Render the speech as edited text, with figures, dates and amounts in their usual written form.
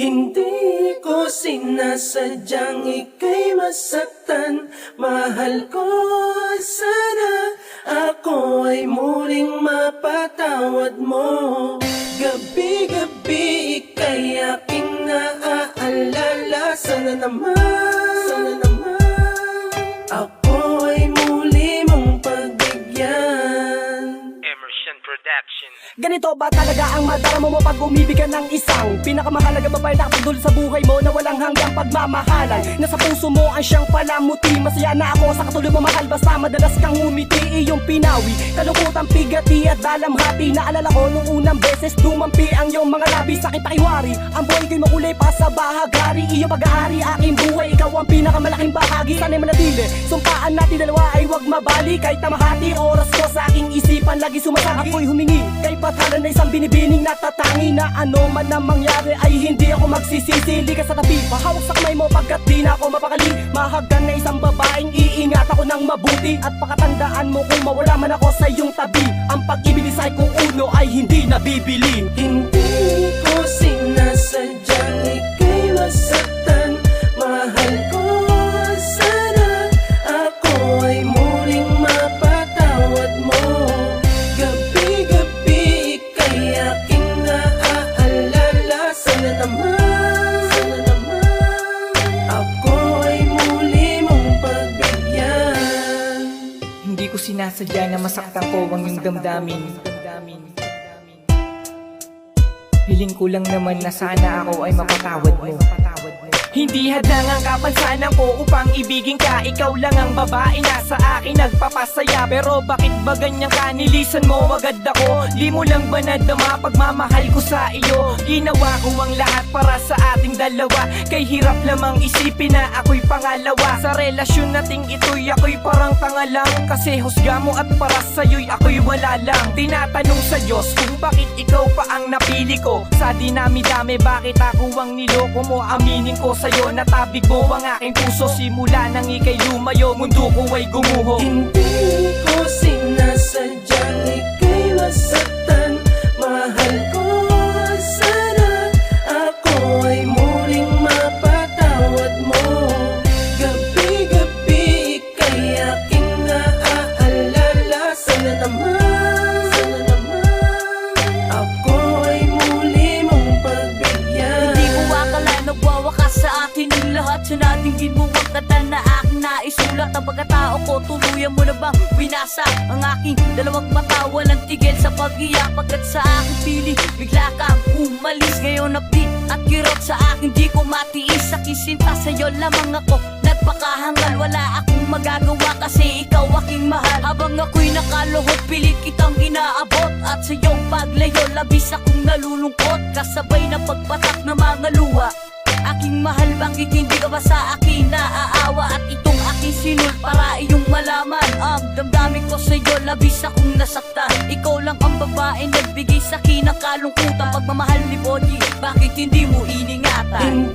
Hindi ko sinasadyang ika'y masaktan. Mahal ko, sana ako ay muling mapatawad mo. Gabi-gabi ika'y aking naaalala. Sana naman ako ay muli mong pagbigyan. Emerson Production. Ganito ba talaga ang madarama mo pag umibig ka ng isang pinakamahalaga babae na kapagdulot sa buhay mo na walang hanggang pagmamahalan? Nasa puso mo ang siyang palamuti. Masaya na ako sa katuloy mo mahal, basta madalas kang umiti. Iyong pinawi, kalungkutan, pigati at dalamhati. Naalala ko nung unang beses dumampi ang iyong mga labi. Sakit pakiwari, ang buhay ko'y makulay pa sa bahagari. Iyong pag-aari, aking buhay, ikaw ang pinakamalaking bahagi. Sana'y manatili, sumpaan natin dalawa ay wag mabali. Kahit tamahati, oras ko sa aking isipan lagi sumasagi. Ako'y humingi kay patalan na isang binibining natatangi na ano man na mangyari ay hindi ako magsisisili ka sa tabi. Mahawak sa kamay mo pagkat di na ako mapakali. Mahagan na isang babaeng iingat ako ng mabuti. At pakatandaan mo kung mawala man ako sa iyong tabi, ang pag-ibig ay kung uno ay hindi nabibili. Hindi ko sinasadyang ika'y masaktan. Mahal ko, sana ako ay muling mapatawad mo. Gabi-gabi ika'y aking naaalala. Sana naman ako ay muli mong pagbigyan. Hindi ko sinasadya na masaktan ko ang iyong damdamin. Hiling ko lang naman na sana ako ay mapatawad mo. Hindi hadlang ang kapansanan ko upang ibigin ka. Ikaw lang ang babae na sa akin nagpapasaya. Pero bakit ba ganyang kanilisan mo agad ako? Di mo lang ba nadama pagmamahal ko sa iyo? Ginawa ko ang lahat para sa ating dalawa. Kay hirap lamang isipin na ako'y pangalawa. Sa relasyon nating ito'y ako'y parang tanga lang. Kasi husga mo at para sa'yo'y ako'y wala lang. Tinatanong sa Diyos kung bakit ikaw pa ang napili ko. Sa dinami-dami bakit ako ang niloko mo? Aminin ko sa'yo na tabig mo ang aking puso. Simula nang ika'y lumayo, mundo ko ay gumuho. Hindi ko sinasadyang ika'y masaktan. Mahal ko, sana ako ay muling mapatawad mo. Gabi-gabi ika'y aking naaalala. Sana naman ako ay muli mong pagbigyan. Hindi ko akala nagwawakas sa atin ang lahat. Sa nating ginuwag kata na aking naisulat. Ang pagkatao ko, tuluyan mo na bang winasa ang aking dalawang mata? Walang tigil sa pag-iyak pagkat sa aking pili bigla kang umalis. Ngayon napit at kirot sa akin, di ko matiis. Sa kisinta sa'yo lamang ako nagpakahangal. Wala akong magagawa kasi ikaw aking mahal. Habang ako'y nakaluhod, pilit kitang inaabot. At sa iyong paglayo, labis akong nalulungkot. Kasabay na pagpatak ng mga luha. Aking mahal, bakit hindi ka ba sa akin naaawa? At itong aking sinul para iyong malaman ang damdamin ko sa iyo, labis akong nasaktan. Ikaw lang ang babae nagbigay sa akin ng kalungkutan. Pagmamahal ni Body, bakit hindi mo iningatan?